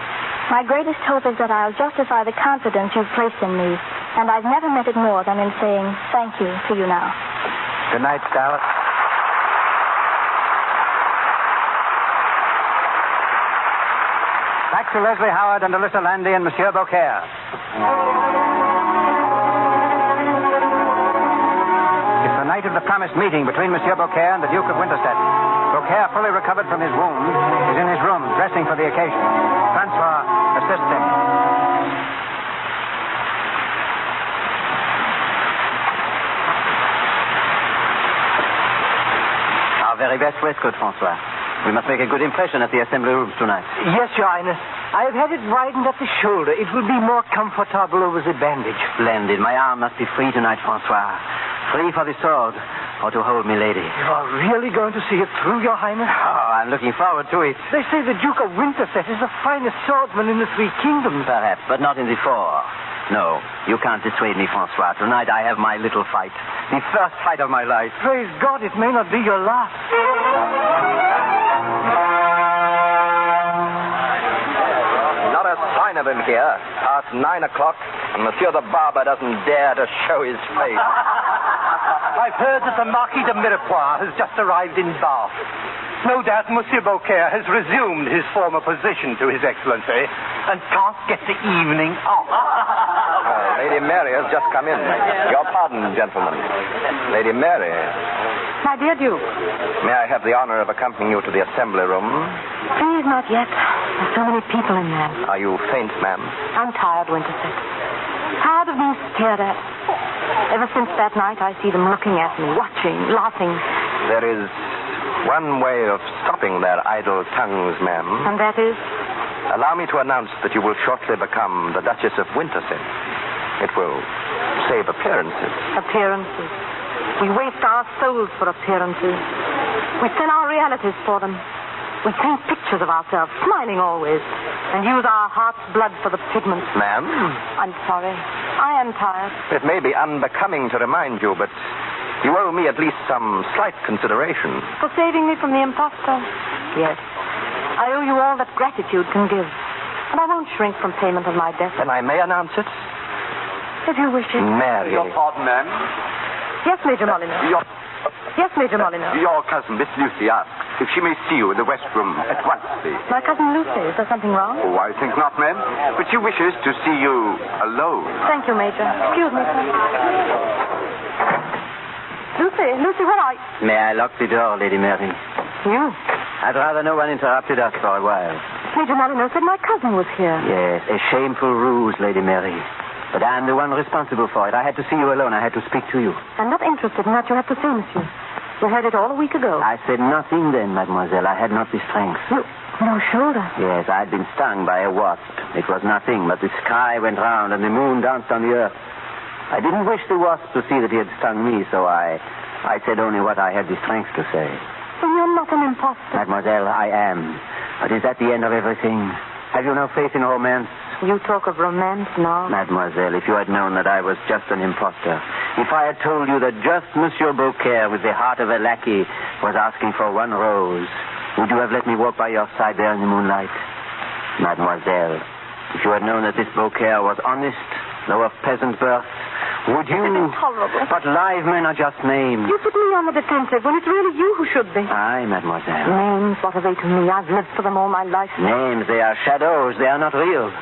My greatest hope is that I'll justify the confidence you've placed in me, and I've never meant it more than in saying thank you to you now. Good night, Stella. Back to Leslie Howard and Elissa Landi and Monsieur Beaucaire. It's the night of the promised meeting between Monsieur Beaucaire and the Duke of Winterset. Beaucaire, fully recovered from his wound, is in his room, dressing for the occasion. Francois assists him. Our very best waistcoat, Francois. We must make a good impression at the assembly rooms tonight. Yes, Your Highness. I have had it widened at the shoulder. It will be more comfortable over the bandage. Splendid. My arm must be free tonight, Francois. Free for the sword, or to hold me, lady. You are really going to see it through, Your Highness? Oh, I'm looking forward to it. They say the Duke of Winterset is the finest swordsman in the Three Kingdoms. Perhaps, but not in the four. No, you can't dissuade me, Francois. Tonight I have my little fight. The first fight of my life. Praise God, it may not be your last. Not a sign of him here. Past 9 o'clock, and Monsieur the Barber doesn't dare to show his face. I've heard that the Marquis de Mirepoix has just arrived in Bath. No doubt Monsieur Beaucaire has resumed his former position to His Excellency and can't get the evening off. Lady Mary has just come in. Your pardon, gentlemen. Lady Mary. My dear Duke. May I have the honor of accompanying you to the assembly room? Please, not yet. There's so many people in there. Are you faint, ma'am? I'm tired, Winterset. Tired of being stared at. Ever since that night, I see them looking at me, watching, laughing. There is one way of stopping their idle tongues, ma'am. And that is? Allow me to announce that you will shortly become the Duchess of Winterset. It will save appearances. Appearances. We waste our souls for appearances. We sell our realities for them. We paint pictures of ourselves, smiling always, and use our heart's blood for the pigments. Ma'am? I'm sorry. I am tired. It may be unbecoming to remind you, but you owe me at least some slight consideration. For saving me from the impostor? Yes. I owe you all that gratitude can give. And I won't shrink from payment of my debt. Then I may announce it? If you wish it. Mary. Your pardon, ma'am? Yes, Major Molyneux. Yes, Major Molyneux. Your cousin, Miss Lucy, asks if she may see you in the West Room at once, please. My cousin Lucy. Is there something wrong? Oh, I think not, ma'am. But she wishes to see you alone. Thank you, Major. Excuse me, sir. Lucy, where are you? May I lock the door, Lady Mary? You? I'd rather no one interrupted us for a while. Major Molyneux said my cousin was here. Yes, a shameful ruse, Lady Mary. But I'm the one responsible for it. I had to see you alone. I had to speak to you. I'm not interested in what you have to say, monsieur. You heard it all a week ago. I said nothing then, mademoiselle. I had not the strength. No shoulder. Yes, I'd been stung by a wasp. It was nothing, but the sky went round and the moon danced on the earth. I didn't wish the wasp to see that he had stung me, so I said only what I had the strength to say. Then you're not an impostor. Mademoiselle, I am. But is that the end of everything? Have you no faith in romance? You talk of romance now? Mademoiselle, if you had known that I was just an impostor, if I had told you that just Monsieur Beaucaire, with the heart of a lackey, was asking for one rose, would you have let me walk by your side there in the moonlight? Mademoiselle, if you had known that this Beaucaire was honest, though of peasant birth, would you... It's intolerable. But live men are just names. You put me on the defensive when it's really you who should be. Aye, mademoiselle. Names, what are they to me? I've lived for them all my life. Names, they are shadows. They are not real.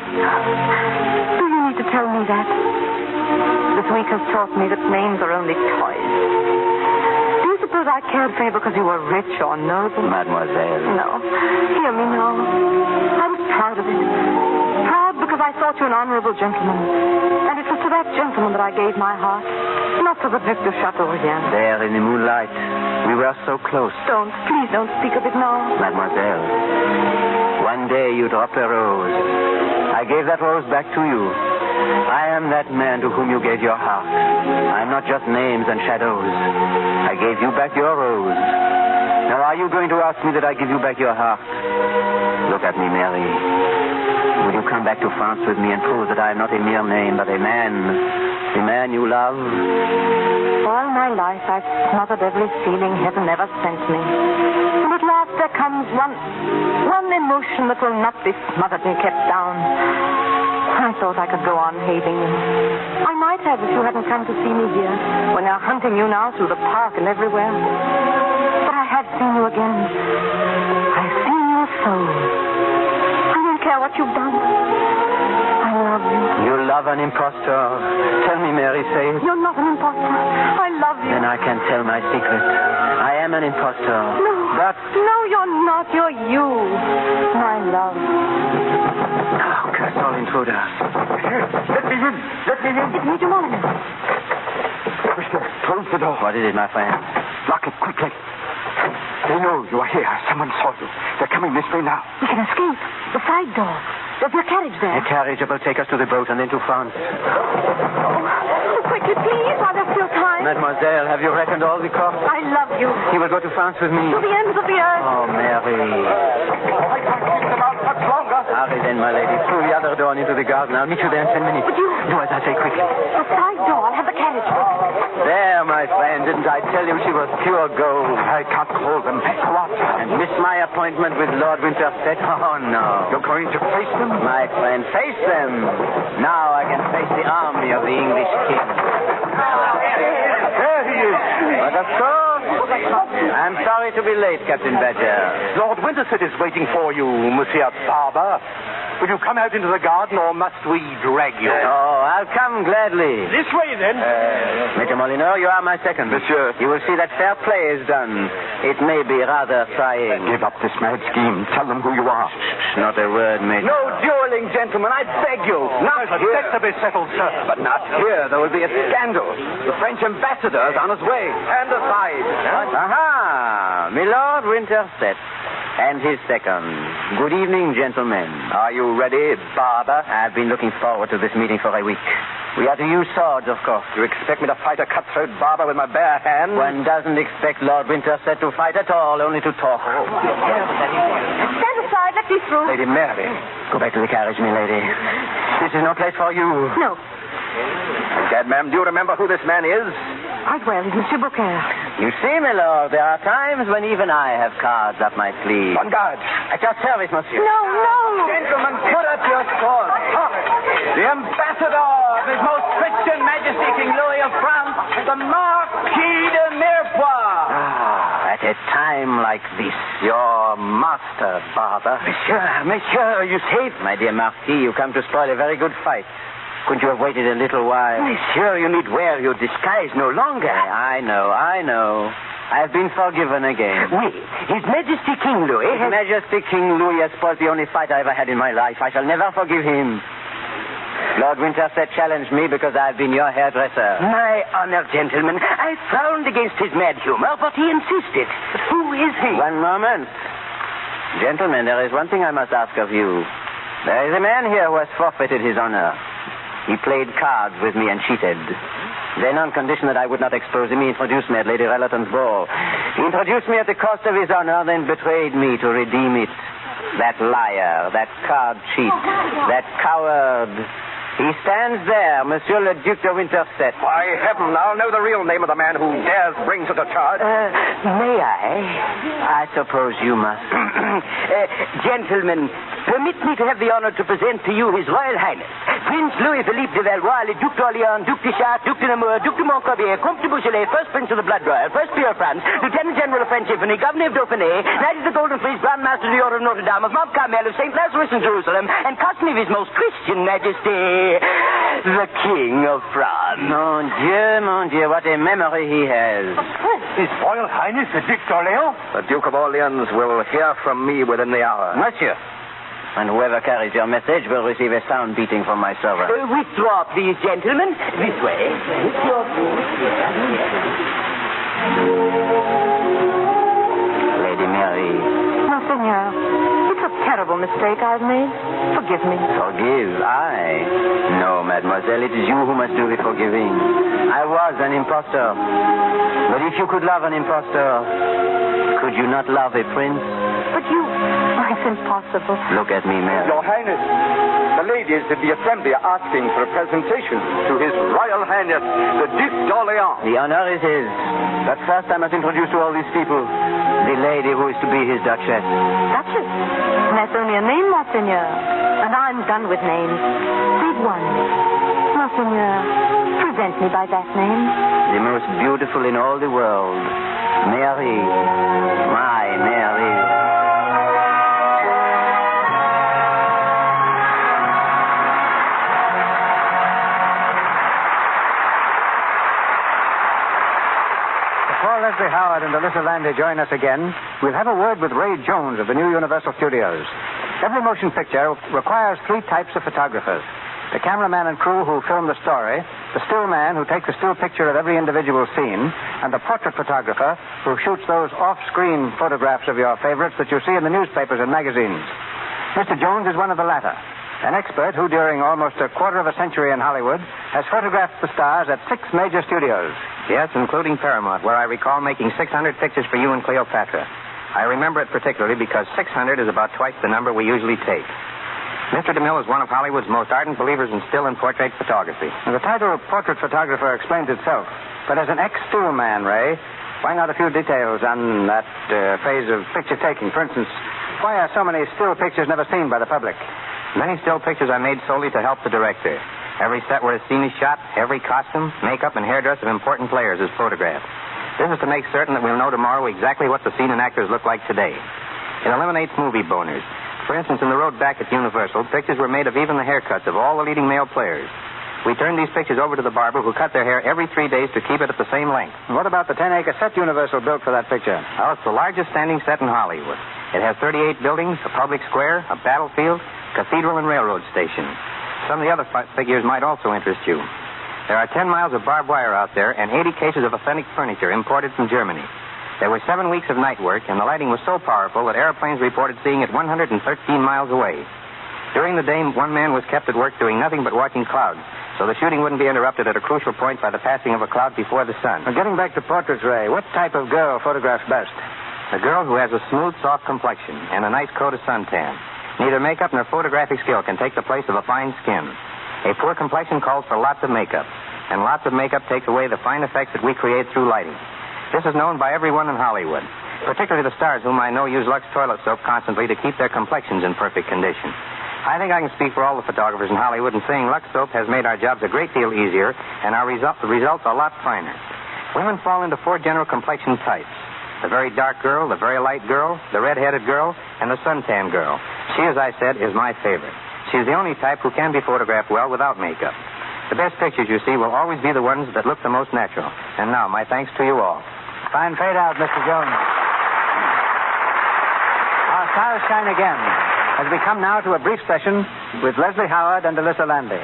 Do you need to tell me that? This week has taught me that names are only toys. Do you suppose I cared for you because you were rich or noble? Mademoiselle. No. Hear me now. I was proud of it. Proud because I thought you an honorable gentleman. And it was to that gentleman that I gave my heart, not to the Duc de Chateaubriand. There in the moonlight, we were so close. Please don't speak of it now. Mademoiselle, one day you dropped a rose. I gave that rose back to you. I am that man to whom you gave your heart. I'm not just names and shadows. I gave you back your rose. Now, are you going to ask me that I give you back your heart? Look at me, Mary. Will you come back to France with me and prove that I am not a mere name, but a man? The man you love? All my life, I've smothered every feeling heaven ever sent me. And at last there comes one emotion that will not be smothered and kept down. I thought I could go on hating you. I might have if you hadn't come to see me here, when they're hunting you now through the park and everywhere. But I have seen you again. I've seen your soul. I don't care what you've done. I love you. You love an impostor. Tell me, Mary, say it. You're not an impostor. I love you. Then I can tell my secret. I am an impostor. No. But... No, you're not. You're you. My love. Oh, curse all intruders. Let me in. Let me in. It's Major Molyneux. Mister, close the door. What is it, my friend? Lock it quickly. They know you are here. Someone saw you. They're coming this way now. We can escape. The side door. There's your carriage there. A carriage that will take us to the boat and then to France. Oh, quickly, please, while there's still time. Mademoiselle, have you reckoned all the costs? I love you. He will go to France with me. To the ends of the earth. Oh, Mary. I can't keep them out much longer. Hurry then, my lady. Through the other door and into the garden. I'll meet you there in 10 minutes. But you... Do as I say quickly. The side door. I'll have the carriage. There, my friend. Didn't I tell you she was pure gold? I can't hold them. What? And miss my appointment with Lord Winterset? Oh, no. You're going to face them? My friend, face them. Now I can face the army of the English king. There he is. But of course. I'm sorry to be late, Captain Badger. Lord Winterset is waiting for you, Monsieur Barber. Will you come out into the garden, or must we drag you? Oh, I'll come gladly. This way, then. Major Molyneux, you are my second. Monsieur. You will see that fair play is done. It may be rather trying. Give up this mad scheme. Tell them who you are. Not a word, Major. No dueling, gentlemen. I beg you. Not here. That's to be settled, sir. But not here. There will be a scandal. The French ambassador is on his way. Stand aside. Aha! Milord Winterset. And his second. Good evening, gentlemen. Are you ready, Barber? I've been looking forward to this meeting for a week. We are to use swords, of course. You expect me to fight a cutthroat barber with my bare hands? One doesn't expect Lord Winterset to fight at all, only to talk. Stand aside. Let me through. Lady Mary. Go back to the carriage, milady. This is no place for you. No. Gad, ma'am, do you remember who this man is? Quite well. He's Monsieur Beaucaire. You see, my lord, there are times when even I have cards up my sleeve. On guard. At your service, monsieur. No. Gentlemen, put up your swords. The ambassador of His Most Christian Majesty King Louis of France, the Marquis de Mirepoix. At a time like this, your master, Barber. Monsieur, you saved My dear Marquis, you come to spoil a very good fight. Couldn't you have waited a little while? Monsieur, you need wear your disguise no longer. I know. I've been forgiven again. Oui, His Majesty King Louis His Majesty King Louis has spoiled the only fight I ever had in my life. I shall never forgive him. Lord Winterset challenged me because I've been your hairdresser. My honored gentleman, I frowned against his mad humor, but he insisted. Who is he? One moment. Gentlemen, there is one thing I must ask of you. There is a man here who has forfeited his honor. He played cards with me and cheated. Then, on condition that I would not expose him, he introduced me at Lady Rellerton's ball. He introduced me at the cost of his honor, then betrayed me to redeem it. That liar, that card cheat, that coward. He stands there, Monsieur le Duc de Winterset. By heaven, I'll know the real name of the man who dares bring such a charge. May I? I suppose you must. Gentlemen, permit me to have the honor to present to you His Royal Highness, Prince Louis-Philippe de Valois, le Duc d'Orléans, Duc de Chartres, Duc de Nemours, Duc de Montcorbier, Comte de Beaujolais, First Prince of the Blood Royal, First Peer of France, Lieutenant General of French Infantry, Governor of Dauphiné, Knight of the Golden Fleece, Grand Master of the Order of Notre Dame, of Mount Carmel, of St. Lazarus in Jerusalem, and cousin of His Most Christian Majesty, the King of France. Mon Dieu, what a memory he has. His Royal Highness, the Duc d'Orléans? The Duke of Orleans will hear from me within the hour. Monsieur, And whoever carries your message will receive a sound beating from my servant. Withdraw, please, gentlemen. This way. Lady Mary. Monseigneur, it's a terrible mistake I've made. Forgive me. Forgive? I? No, mademoiselle, it is you who must do the forgiving. I was an impostor. But if you could love an impostor, could you not love a prince? But you... It's impossible. Look at me, Mary. Your Highness, the ladies of the assembly are asking for a presentation to His Royal Highness, the Duc d'Orléans. The honor is his. But first I must introduce to all these people the lady who is to be his duchess. Duchess? That's only a name, Monseigneur. And I'm done with names. Save one. Monseigneur, present me by that name. The most beautiful in all the world. Mary. My Mary. Before Leslie Howard and Elissa Landi join us again, we'll have a word with Ray Jones of the new Universal Studios. Every motion picture requires three types of photographers. The cameraman and crew who film the story, the still man who takes a still picture of every individual scene, and the portrait photographer who shoots those off-screen photographs of your favorites that you see in the newspapers and magazines. Mr. Jones is one of the latter, an expert who, during almost a quarter of a century in Hollywood, has photographed the stars at 6 major studios. Yes, including Paramount, where I recall making 600 pictures for you and Cleopatra. I remember it particularly because 600 is about twice the number we usually take. Mr. DeMille is one of Hollywood's most ardent believers in still and portrait photography. Now, the title of portrait photographer explains itself. But as an ex-still man, Ray, why not a few details on that phase of picture taking? For instance, why are so many still pictures never seen by the public? Many still pictures I made solely to help the director. Every set where a scene is shot, every costume, makeup, and hairdress of important players is photographed. This is to make certain that we'll know tomorrow exactly what the scene and actors look like today. It eliminates movie boners. For instance, in the road back at Universal, pictures were made of even the haircuts of all the leading male players. We turned these pictures over to the barber who cut their hair every 3 days to keep it at the same length. And what about the 10-acre set Universal built for that picture? Well, it's the largest standing set in Hollywood. It has 38 buildings, a public square, a battlefield, cathedral, and railroad station. Some of the other figures might also interest you. There are 10 miles of barbed wire out there and 80 cases of authentic furniture imported from Germany. There were 7 weeks of night work, and the lighting was so powerful that airplanes reported seeing it 113 miles away. During the day, one man was kept at work doing nothing but watching clouds, so the shooting wouldn't be interrupted at a crucial point by the passing of a cloud before the sun. Now, getting back to portraits, Ray, what type of girl photographs best? A girl who has a smooth, soft complexion and a nice coat of suntan. Neither makeup nor photographic skill can take the place of a fine skin. A poor complexion calls for lots of makeup, and lots of makeup takes away the fine effects that we create through lighting. This is known by everyone in Hollywood, particularly the stars whom I know use Lux toilet soap constantly to keep their complexions in perfect condition. I think I can speak for all the photographers in Hollywood in saying Lux soap has made our jobs a great deal easier and our results a lot finer. Women fall into 4 general complexion types. The very dark girl, the very light girl, the red-headed girl, and the suntan girl. She, as I said, is my favorite. She is the only type who can be photographed well without makeup. The best pictures, you see, will always be the ones that look the most natural. And now, my thanks to you all. Fine fade out, Mr. Jones. Our stars shine again as we come now to a brief session with Leslie Howard and Elissa Landi.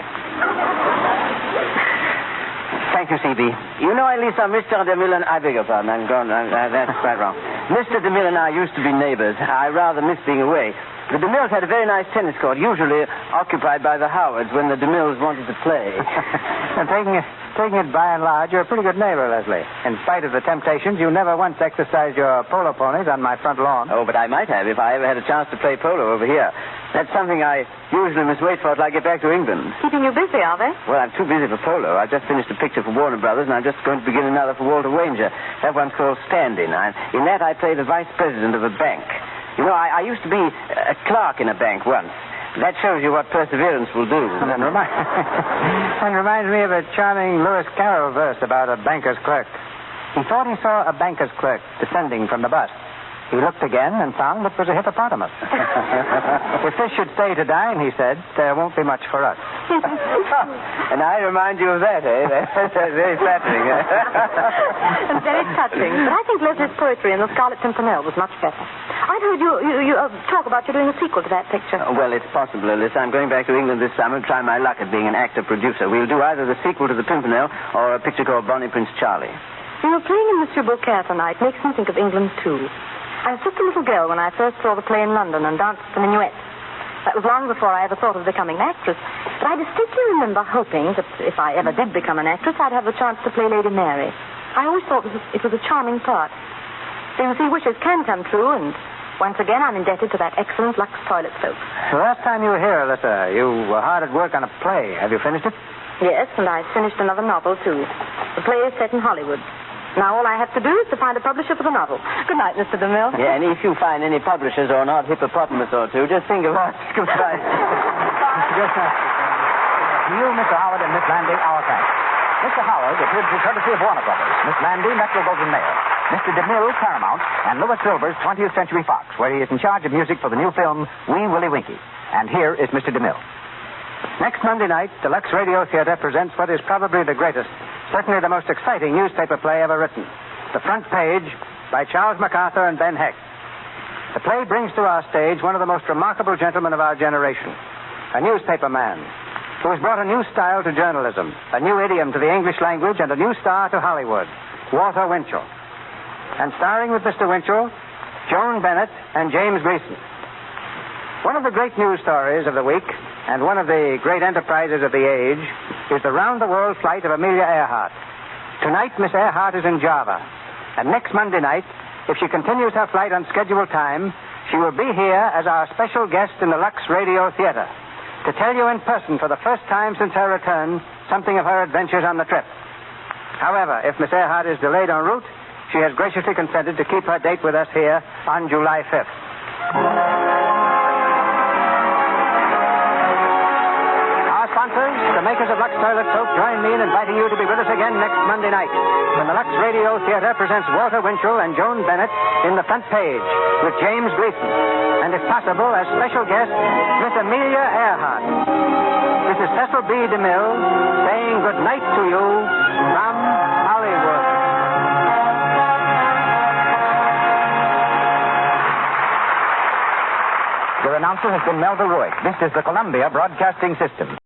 Thank you, C.B. You know, Elissa, Mr. DeMille and I beg your pardon. That's quite wrong. Mr. DeMille and I used to be neighbors. I rather miss being away. The DeMilles had a very nice tennis court, usually occupied by the Howards when the DeMilles wanted to play. And taking it by and large, you're a pretty good neighbor, Leslie. In spite of the temptations, you never once exercised your polo ponies on my front lawn. Oh, but I might have if I ever had a chance to play polo over here. That's something I usually must wait for till I get back to England. Keeping you busy, are they? Well, I'm too busy for polo. I just finished a picture for Warner Brothers, and I'm just going to begin another for Walter Wanger. That one's called Stand-In. In that, I play the vice president of a bank. You know, I used to be a clerk in a bank once. That shows you what perseverance will do. And reminds me of a charming Lewis Carroll verse about a banker's clerk. He thought he saw a banker's clerk descending from the bus. He looked again and found it was a hippopotamus. If this should stay to dine, he said, there won't be much for us. And I remind you of that, eh? That's very flattering. And very touching. But I think Leslie's poetry in The Scarlet Pimpernel was much better. I'd heard you talk about you doing a sequel to that picture. Well, it's possible, Elissa. I'm going back to England this summer to try my luck at being an actor-producer. We'll do either the sequel to The Pimpernel or a picture called Bonnie Prince Charlie. You were playing in Monsieur Beaucaire tonight makes me think of England, too. I was just a little girl when I first saw the play in London and danced the minuet. That was long before I ever thought of becoming an actress. But I distinctly remember hoping that if I ever did become an actress, I'd have the chance to play Lady Mary. I always thought it was a charming part. So you see, wishes can come true, and once again I'm indebted to that excellent Lux toilet soap. The last time you were here, Elissa, you were hard at work on a play. Have you finished it? Yes, and I finished another novel, too. The play is set in Hollywood. Now all I have to do is to find a publisher for the novel. Good night, Mr. DeMille. Yeah, and if you find any publishers or an odd hippopotamus or two, just think of us. Goodbye. To you, Mr. Howard and Miss Landi, our thanks. Mr. Howard appeared through courtesy of Warner Brothers, Miss Landi, Metro-Goldwyn-Mayer, Mr. DeMille, Paramount, and Louis Silvers, 20th Century Fox, where he is in charge of music for the new film, Wee Willie Winkie. And here is Mr. DeMille. Next Monday night, the Lux Radio Theater presents what is probably the greatest, certainly the most exciting newspaper play ever written. The Front Page by Charles MacArthur and Ben Hecht. The play brings to our stage one of the most remarkable gentlemen of our generation, a newspaper man who has brought a new style to journalism, a new idiom to the English language, and a new star to Hollywood, Walter Winchell. And starring with Mr. Winchell, Joan Bennett and James Gleason. One of the great news stories of the week, and one of the great enterprises of the age, is the round-the-world flight of Amelia EarharT. Tonight, Miss EarharT is in Java. And next Monday night, if she continues her flight on scheduled time, she will be here as our special guest in the Lux Radio Theater to tell you in person for the first time since her return something of her adventures on the trip. However, if Miss EarharT is delayed en route, she has graciously consented to keep her date with us here on July 5th. Sponsors, the makers of Lux Toilet Soap, join me in inviting you to be with us again next Monday night when the Lux Radio Theater presents Walter Winchell and Joan Bennett in The Front Page with James Gleason. And if possible, as special guest, Miss Amelia EarharT. This is Cecil B. DeMille saying good night to you from Hollywood. Your announcer has been Melba Ruick. This is the Columbia Broadcasting System.